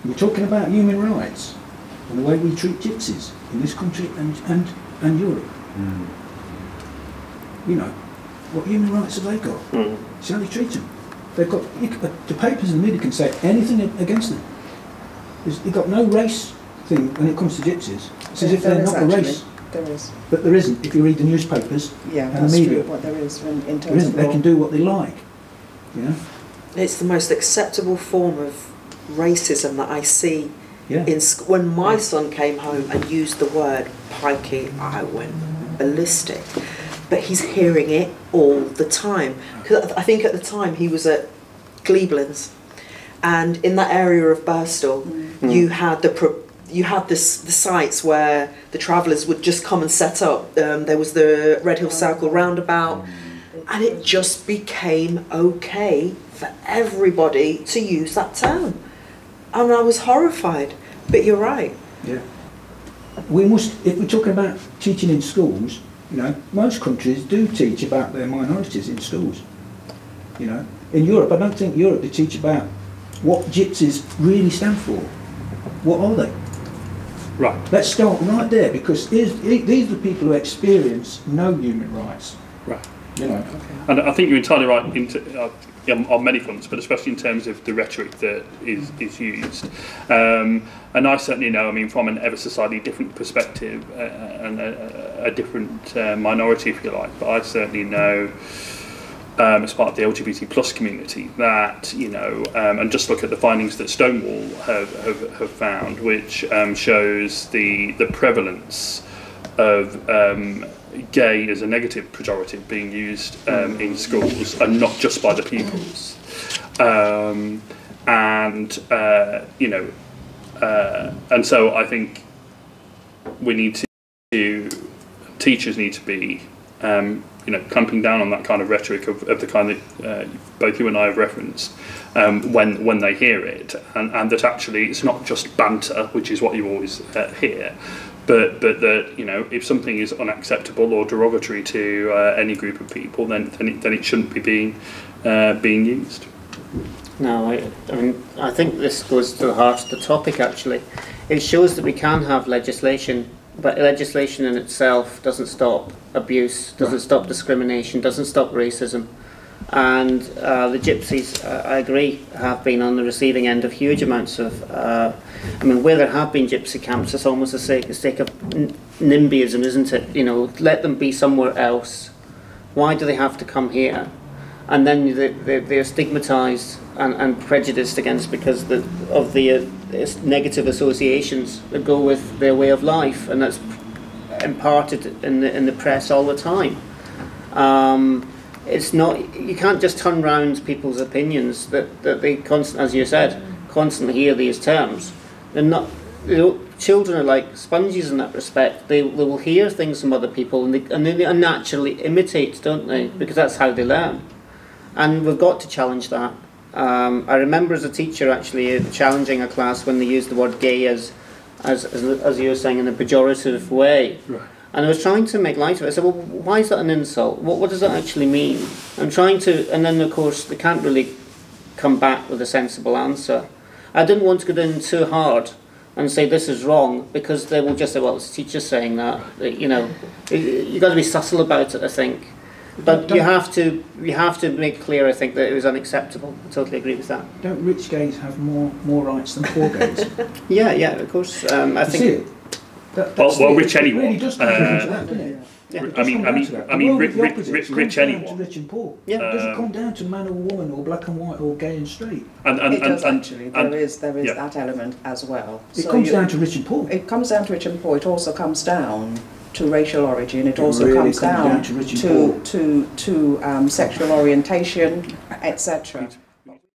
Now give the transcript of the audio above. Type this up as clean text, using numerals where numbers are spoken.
We're talking about human rights and the way we treat gypsies in this country and Europe. Mm. You know, what human rights have they got? Mm. See how they treat them. They've got, the papers and the media can say anything against them. You've got no race thing when it comes to gypsies. It's as if they're not a race. There is. But there isn't if you read the newspapers and the media. True, what there is in terms there isn't. They can do what they like. You know? It's the most acceptable form of racism that I see. Yeah. When my son came home and used the word pikey, I went ballistic. But he's hearing it all the time. Because I think at the time he was at Gleeblands, and in that area of Birstall, you had the sites where the travellers would just come and set up. There was the Red Hill Circle roundabout, and it just became okay for everybody to use that term. And I was horrified, but you're right. Yeah. We must, if we're talking about teaching in schools, you know, most countries do teach about their minorities in schools. You know, in Europe, I don't think Europe they teach about what gypsies really stand for. What are they? Right. Let's start right there, because these are the people who experience no human rights. Right. You know. And I think you're entirely right on many fronts, but especially in terms of the rhetoric that is used. And I certainly know, I mean, from an ever so slightly different perspective and a different minority, if you like, but I certainly know, as part of the LGBT plus community, that, you know, and just look at the findings that Stonewall have found, which shows the prevalence of gay as a negative pejorative being used in schools, and not just by the pupils. You know, and so I think we need to, teachers need to be, you know, clamping down on that kind of rhetoric of the kind that both you and I have referenced when they hear it, and that actually it's not just banter, which is what you always hear, but that, you know, if something is unacceptable or derogatory to any group of people, then it shouldn't be being used. No, I mean, I think this goes to the heart of the topic, actually. It shows that we can have legislation, but legislation in itself doesn't stop abuse, doesn't stop discrimination, doesn't stop racism. And the gypsies, I agree, have been on the receiving end of huge amounts of, I mean, where there have been gypsy camps, it's almost a sake of NIMBYism, isn't it? You know, let them be somewhere else. Why do they have to come here? And then they're stigmatised and prejudiced against because of the negative associations that go with their way of life, and that's imparted in the press all the time. It's not, you can't just turn around people's opinions that they as you said, constantly hear these terms. They're not, you know, children are like sponges in that respect. They will hear things from other people and they naturally imitate, don't they? Because that's how they learn. And we've got to challenge that. I remember as a teacher actually challenging a class when they used the word gay as you were saying, in a pejorative way. Right. And I was trying to make light of it. I said, well, why is that an insult? What does that actually mean? I'm trying to, and then of course they can't really come back with a sensible answer. I didn't want to go in too hard and say this is wrong, because they will just say, well, it's the teacher saying that. You know, you've got to be subtle about it, I think. But you have to make clear, I think, that it was unacceptable. I totally agree with that. Don't rich gays have more rights than poor gays? Yeah, of course. I think. Well, rich anyone. It really does come down to that, doesn't it? Yeah. I mean, rich anyone. Rich and poor. Yeah. It doesn't come down to man or woman or black and white or gay and straight. It does actually. There is that element as well. It comes down to rich and poor. It comes down to rich and poor. It also comes down to racial origin. It also really comes down to sexual orientation, etc.